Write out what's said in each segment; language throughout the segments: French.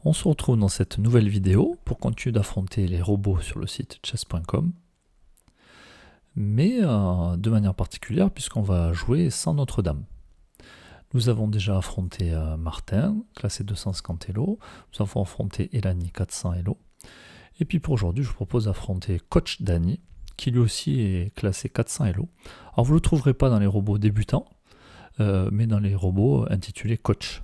On se retrouve dans cette nouvelle vidéo pour continuer d'affronter les robots sur le site chess.com, mais de manière particulière puisqu'on va jouer sans Notre-Dame. Nous avons déjà affronté Martin, classé 250 Elo, nous avons affronté Elani, 400 Elo, et puis pour aujourd'hui je vous propose d'affronter Coach Danny, qui lui aussi est classé 400 Elo. Alors vous ne le trouverez pas dans les robots débutants, mais dans les robots intitulés Coach.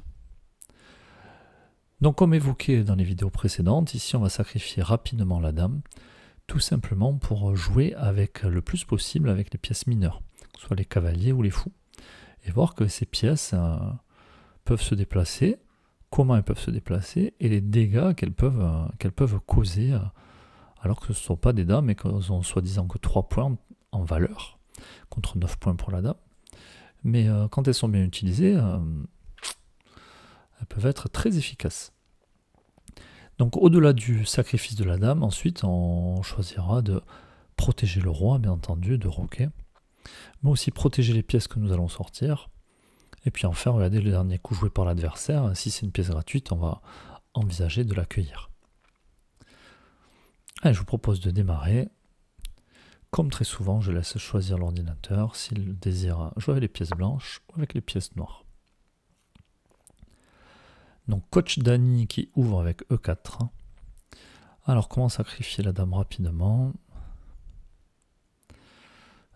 Donc comme évoqué dans les vidéos précédentes, ici on va sacrifier rapidement la dame, tout simplement pour jouer avec le plus possible avec les pièces mineures, que ce soit les cavaliers ou les fous, et voir que ces pièces peuvent se déplacer, comment elles peuvent se déplacer, et les dégâts qu'elles peuvent causer, alors que ce ne sont pas des dames, mais qu'elles ont soi-disant que 3 points en valeur, contre 9 points pour la dame. Mais quand elles sont bien utilisées, elles peuvent être très efficaces. Donc au-delà du sacrifice de la dame, ensuite on choisira de protéger le roi, bien entendu, de roquet, mais aussi protéger les pièces que nous allons sortir, et puis enfin regarder le dernier coup joué par l'adversaire. Si c'est une pièce gratuite, on va envisager de l'accueillir. Allez, je vous propose de démarrer. Comme très souvent, je laisse choisir l'ordinateur s'il désire jouer avec les pièces blanches ou avec les pièces noires. Donc Coach Danny qui ouvre avec E4. Alors comment sacrifier la dame rapidement?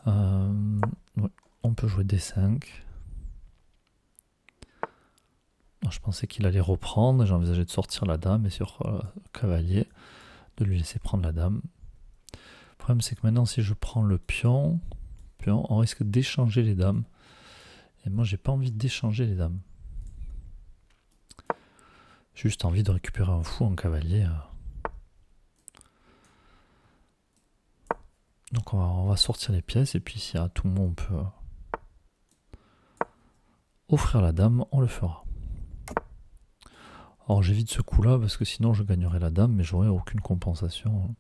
Ouais, on peut jouer D5. Alors, je pensais qu'il allait reprendre, j'ai envisagé de sortir la dame et sur le cavalier, de lui laisser prendre la dame. Le problème c'est que maintenant si je prends le pion, on risque d'échanger les dames. Et moi j'ai pas envie d'échanger les dames. J'ai juste envie de récupérer un fou en cavalier. Donc on va sortir les pièces et puis si à tout moment on peut offrir la dame, on le fera. Alors j'évite ce coup là parce que sinon je gagnerais la dame mais j'aurais aucune compensation.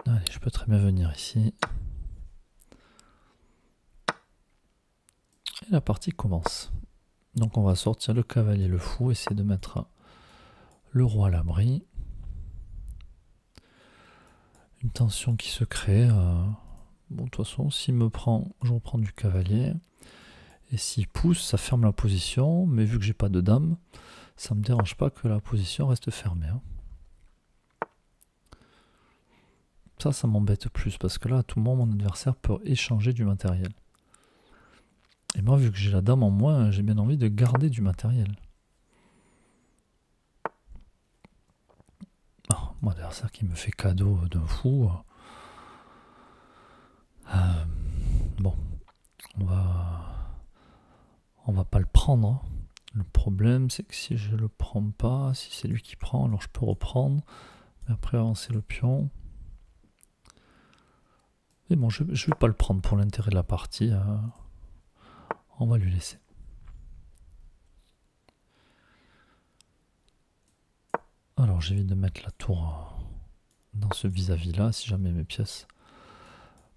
Allez, je peux très bien venir ici. Et la partie commence. Donc on va sortir le cavalier, le fou, essayer de mettre le roi à l'abri. Une tension qui se crée. Bon, de toute façon, s'il me prend, je reprends du cavalier. Et s'il pousse, ça ferme la position. Mais vu que j'ai pas de dame, ça me dérange pas que la position reste fermée. Ça m'embête plus parce que là, à tout moment, mon adversaire peut échanger du matériel. Et moi, vu que j'ai la dame en moins, j'ai bien envie de garder du matériel. Ah, mon adversaire qui me fait cadeau d'un fou. Bon, on va pas le prendre. Le problème, c'est que si je le prends pas, si c'est lui qui prend, alors je peux reprendre. Mais après avancer le pion. Mais bon, je vais pas le prendre pour l'intérêt de la partie. On va lui laisser. Alors j'évite de mettre la tour dans ce vis-à-vis là, si jamais mes pièces.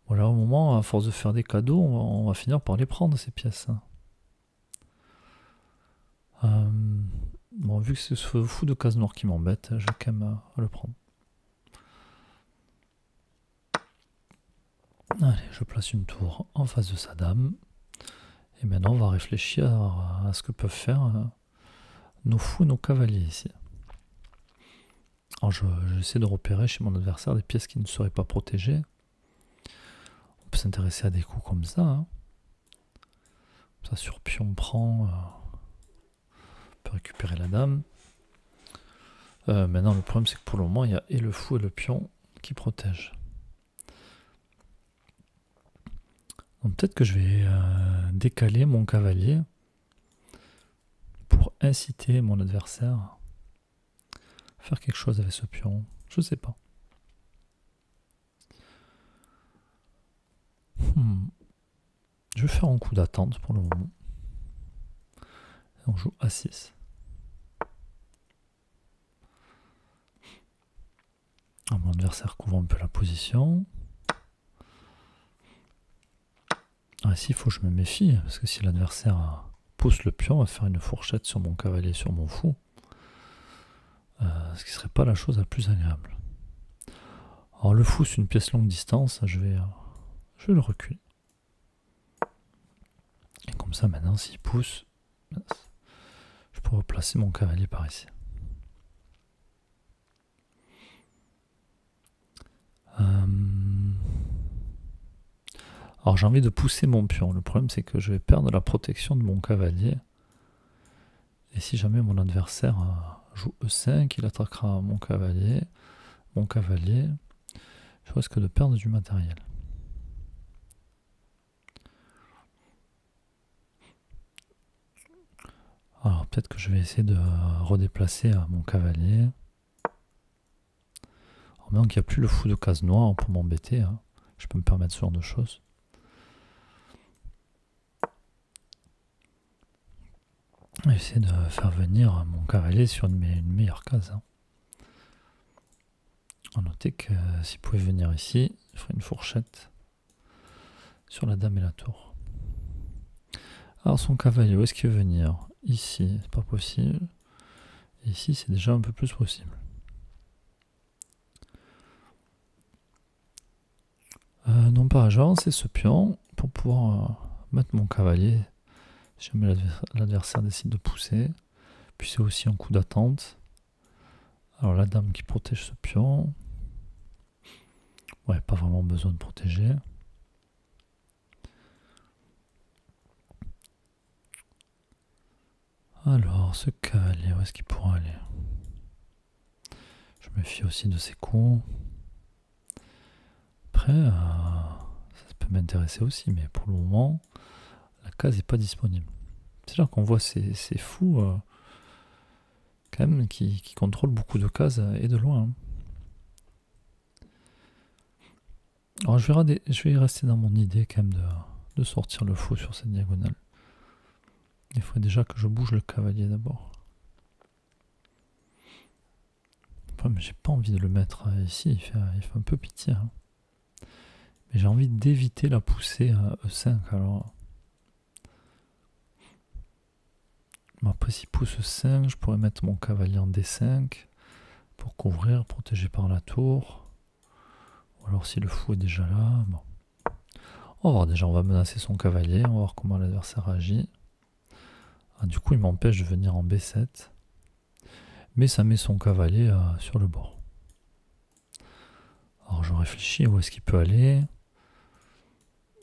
Voilà, au moment, à force de faire des cadeaux, on va finir par les prendre ces pièces. Bon, vu que c'est ce fou de case noire qui m'embête, je vais quand même le prendre. Allez, je place une tour en face de sa dame. Et maintenant, on va réfléchir à ce que peuvent faire nos fous et nos cavaliers ici. Alors, j'essaie de repérer chez mon adversaire des pièces qui ne seraient pas protégées. On peut s'intéresser à des coups comme ça. Ça, sur pion prend, on peut récupérer la dame. Maintenant, le problème, c'est que pour le moment, il y a et le fou et le pion qui protègent. Donc peut-être que je vais décaler mon cavalier pour inciter mon adversaire à faire quelque chose avec ce pion. Je sais pas. Je vais faire un coup d'attente pour le moment. Et on joue A6. Alors, mon adversaire couvre un peu la position. Alors ici, il faut que je me méfie, parce que si l'adversaire pousse le pion, on va faire une fourchette sur mon cavalier, sur mon fou. Ce qui serait pas la chose la plus agréable. Alors le fou, c'est une pièce longue distance, je vais le reculer. Et comme ça, maintenant, s'il pousse, je pourrais placer mon cavalier par ici. Alors j'ai envie de pousser mon pion. Le problème, c'est que je vais perdre la protection de mon cavalier. Et si jamais mon adversaire joue E5, il attaquera mon cavalier, je risque de perdre du matériel. Alors peut-être que je vais essayer de redéplacer mon cavalier. Alors maintenant qu'il n'y a plus le fou de case noire pour m'embêter, je peux me permettre ce genre de choses. Je vais essayer de faire venir mon cavalier sur une meilleure case. A noter que s'il pouvait venir ici, il ferait une fourchette sur la dame et la tour. Alors son cavalier, où est-ce qu'il veut venir? Ici, c'est pas possible. Et ici, c'est déjà un peu plus possible. Non pas, je vais avancer ce pion pour pouvoir mettre mon cavalier si jamais l'adversaire décide de pousser. Puis c'est aussi un coup d'attente. Alors la dame qui protège ce pion. Ouais, pas vraiment besoin de protéger. Alors, ce cavalier, où est-ce qu'il pourra aller? Je me fie aussi de ses coups. Après, ça peut m'intéresser aussi, mais pour le moment, la case n'est pas disponible. C'est là qu'on voit ces fous quand même qui contrôlent beaucoup de cases et de loin. Alors je vais rester dans mon idée quand même de sortir le fou sur cette diagonale. Il faut déjà que je bouge le cavalier d'abord. Mais j'ai pas envie de le mettre ici, il fait un peu pitié. Mais j'ai envie d'éviter la poussée à E5. Alors, après, s'il pousse E5, je pourrais mettre mon cavalier en D5 pour couvrir, protégé par la tour. Ou alors si le fou est déjà là, bon. On va voir déjà, on va menacer son cavalier, on va voir comment l'adversaire agit. Du coup, il m'empêche de venir en B7. Mais ça met son cavalier sur le bord. Alors je réfléchis où est-ce qu'il peut aller.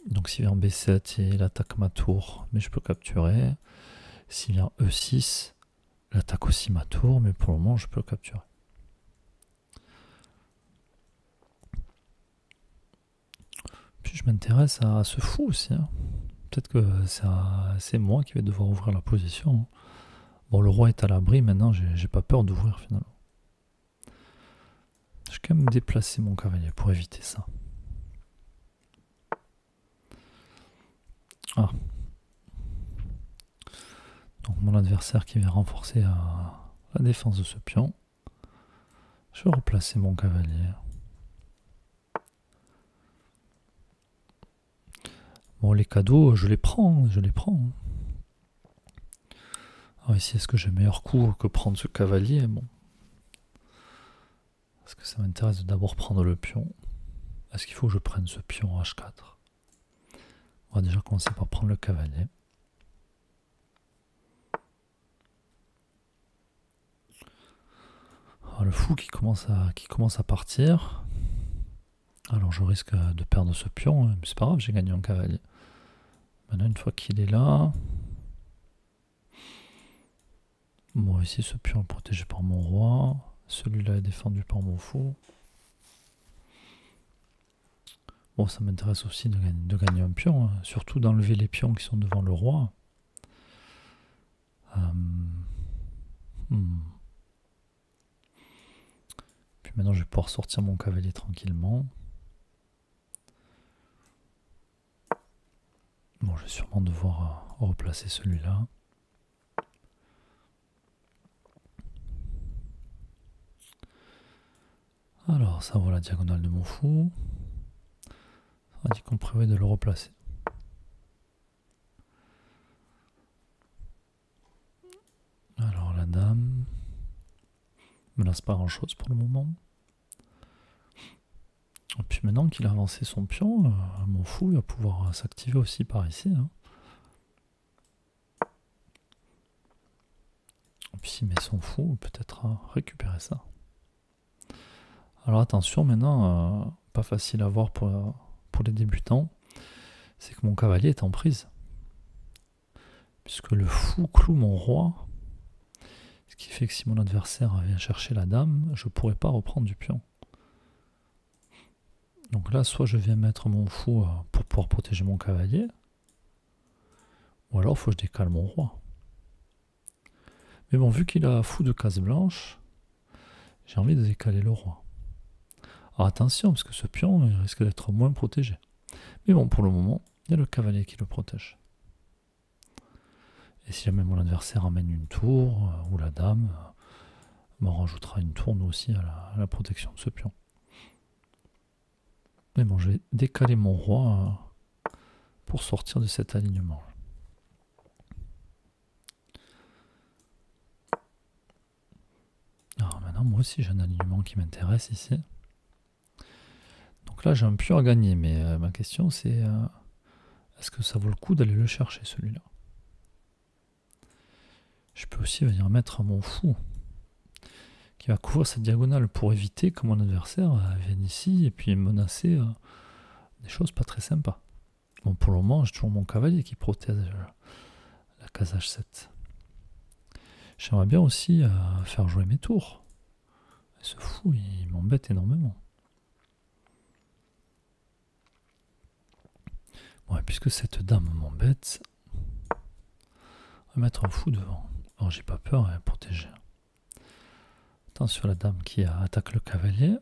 Donc s'il vient en B7, il attaque ma tour, mais je peux capturer. S'il vient E6, il attaque aussi ma tour, mais pour le moment je peux le capturer. Puis je m'intéresse à ce fou aussi. Peut-être que c'est moi qui vais devoir ouvrir la position. Bon, le roi est à l'abri, maintenant j'ai pas peur d'ouvrir finalement. Je vais quand même déplacer mon cavalier pour éviter ça. Ah. Donc mon adversaire qui vient renforcer la défense de ce pion. Je vais replacer mon cavalier. Bon, les cadeaux, je les prends. Alors ici, est-ce que j'ai meilleur coup que prendre ce cavalier? Bon. Est-ce que ça m'intéresse de d'abord prendre le pion? Est-ce qu'il faut que je prenne ce pion H4? On va déjà commencer par prendre le cavalier. Alors, le fou qui commence à partir. Alors je risque de perdre ce pion, mais c'est pas grave, j'ai gagné un cavalier. Maintenant, une fois qu'il est là... Bon, ici, ce pion est protégé par mon roi. Celui-là est défendu par mon fou. Bon, ça m'intéresse aussi de gagner un pion, surtout d'enlever les pions qui sont devant le roi. Puis maintenant, je vais pouvoir sortir mon cavalier tranquillement. Bon, je vais sûrement devoir replacer celui-là. Alors, ça vaut la diagonale de mon fou. Ça dit qu'on prévoit de le replacer. menace pas grand chose pour le moment. Et puis maintenant qu'il a avancé son pion, mon fou il va pouvoir s'activer aussi par ici. Hein. Et puis s'il met son fou, peut-être récupérer ça. Alors attention maintenant, pas facile à voir pour les débutants, c'est que mon cavalier est en prise. Puisque le fou cloue mon roi, ce qui fait que si mon adversaire vient chercher la dame, je ne pourrai pas reprendre du pion. Donc là, soit je viens mettre mon fou pour pouvoir protéger mon cavalier, ou alors il faut que je décale mon roi. Mais bon, vu qu'il a fou de case blanche, j'ai envie de décaler le roi. Alors attention, parce que ce pion il risque d'être moins protégé. Mais bon, pour le moment, il y a le cavalier qui le protège. Et si jamais mon adversaire amène une tour, ou la dame, on rajoutera une tour nous aussi à la protection de ce pion. Mais bon, je vais décaler mon roi pour sortir de cet alignement. Alors maintenant, moi aussi j'ai un alignement qui m'intéresse ici. Donc là j'ai un pion à gagner, mais ma question c'est est-ce que ça vaut le coup d'aller le chercher celui-là? Je peux aussi venir mettre mon fou qui va couvrir cette diagonale pour éviter que mon adversaire vienne ici et puis menacer des choses pas très sympas. Bon, pour le moment j'ai toujours mon cavalier qui protège la case H7. J'aimerais bien aussi faire jouer mes tours. Et ce fou il m'embête énormément. Bon, et puisque cette dame m'embête, on va mettre un fou devant. Alors j'ai pas peur, elle est protégée. Attention à la dame qui attaque le cavalier.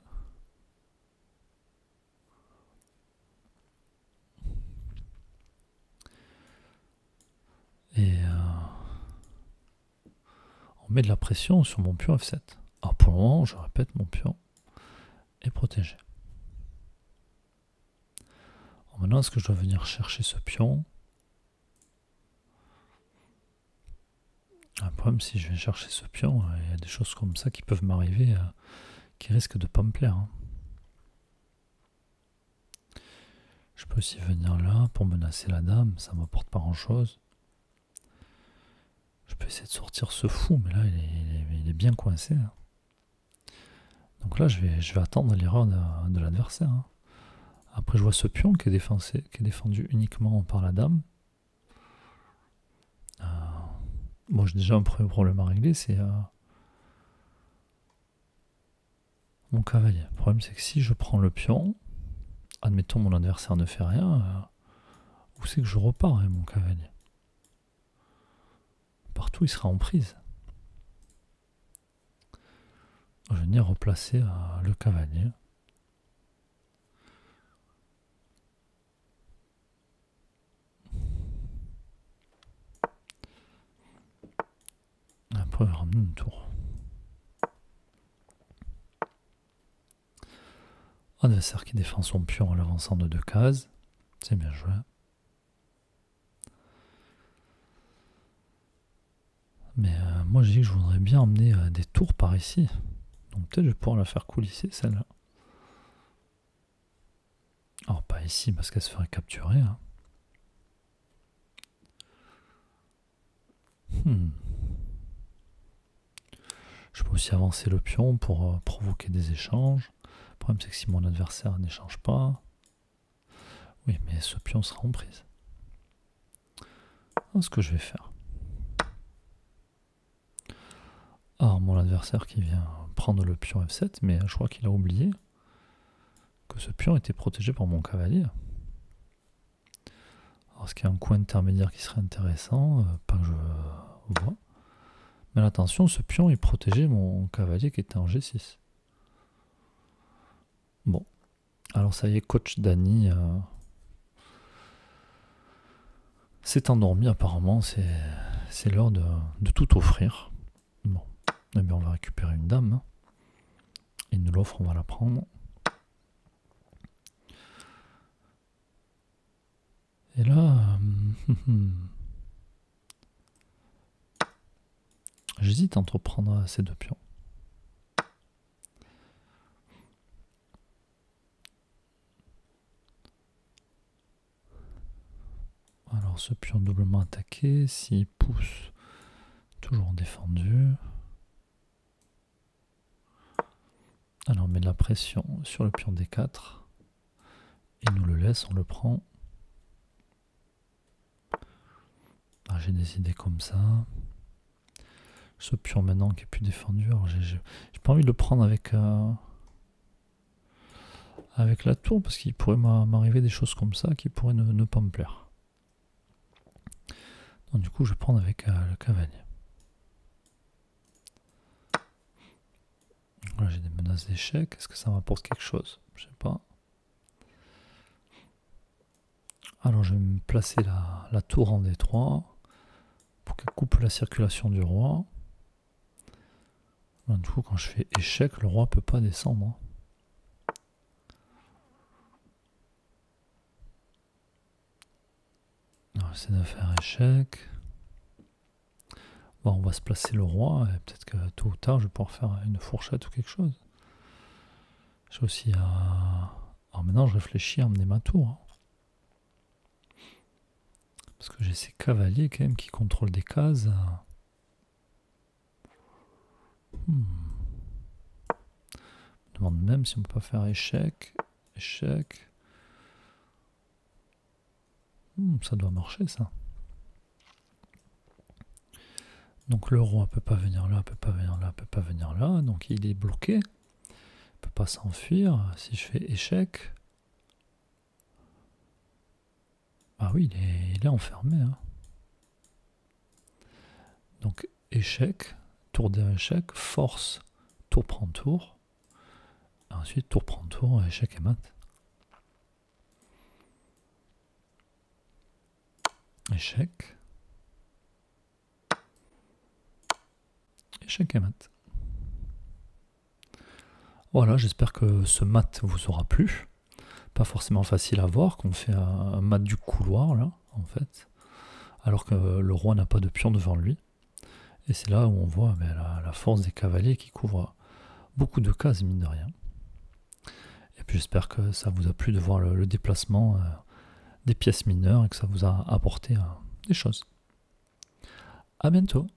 Et on met de la pression sur mon pion F7. Alors pour le moment, je répète, mon pion est protégé. Alors maintenant, est-ce que je dois venir chercher ce pion? Un problème, si je vais chercher ce pion, il y a des choses comme ça qui peuvent m'arriver qui risquent de ne pas me plaire. Hein. Je peux aussi venir là pour menacer la dame, ça ne m'apporte pas grand-chose. Je peux essayer de sortir ce fou, mais là, il est bien coincé. Hein. Donc là, je vais attendre l'erreur de l'adversaire. Hein. Après, je vois ce pion qui est défendu uniquement par la dame. Bon, j'ai déjà un premier problème à régler, c'est mon cavalier. Le problème, c'est que si je prends le pion, admettons mon adversaire ne fait rien, où c'est que je repars avec mon cavalier? Partout, il sera en prise. Je vais venir replacer le cavalier. Après, je vais ramener une tour. Adversaire qui défend son pion en l'avançant de 2 cases. C'est bien joué. Mais moi, je dis que je voudrais bien emmener des tours par ici. Donc peut-être je vais pouvoir la faire coulisser, celle-là. Alors pas ici, parce qu'elle se ferait capturer. Hein. Je peux aussi avancer le pion pour provoquer des échanges. Le problème, c'est que si mon adversaire n'échange pas... Oui, mais ce pion sera en prise. Alors, ce que je vais faire. Alors, mon adversaire qui vient prendre le pion F7, mais je crois qu'il a oublié que ce pion était protégé par mon cavalier. Alors, est-ce qu'il y a un coin intermédiaire qui serait intéressant? Pas que je vois. Mais attention, ce pion il protégeait mon cavalier qui était en G6. Bon. Alors ça y est, coach Dany s'est endormi apparemment. C'est l'heure de tout offrir. Bon. Eh bien, on va récupérer une dame. Hein. Il nous l'offre, on va la prendre. Et là... j'hésite entre prendre ces 2 pions. Alors ce pion doublement attaqué, s'il pousse, toujours défendu. Alors on met de la pression sur le pion D4. Il nous le laisse, on le prend. Ah, j'ai des idées comme ça. Ce pion maintenant qui est plus défendu, alors j'ai pas envie de le prendre avec la tour parce qu'il pourrait m'arriver des choses comme ça qui pourraient ne pas me plaire. Donc du coup je vais prendre avec le cavalier. Là j'ai des menaces d'échec, est-ce que ça m'apporte quelque chose? Je sais pas. Alors je vais me placer la tour en D3 pour qu'elle coupe la circulation du roi. Là, du coup quand je fais échec, le roi peut pas descendre. J'essaie de faire échec. Bon, on va se placer le roi et peut-être que tôt ou tard je vais pouvoir faire une fourchette ou quelque chose. J'ai aussi alors maintenant je réfléchis à emmener ma tour. Parce que j'ai ces cavaliers quand même qui contrôlent des cases. Je me demande même si on peut pas faire échec. Échec. Ça doit marcher ça. Donc le roi peut pas venir là, peut pas venir là, peut pas venir là. Donc il est bloqué. Il peut pas s'enfuir. Si je fais échec. Ah oui, il est enfermé. Hein. Donc échec, tour d'échec, force, tour prend tour. Ensuite tour prend tour, échec et mat. Échec. Échec et mat. Voilà, j'espère que ce mat vous aura plu. Pas forcément facile à voir, qu'on fait un mat du couloir là, en fait. Alors que le roi n'a pas de pion devant lui. Et c'est là où on voit la force des cavaliers qui couvre beaucoup de cases, mine de rien. Et puis j'espère que ça vous a plu de voir le déplacement des pièces mineures et que ça vous a apporté des choses. À bientôt.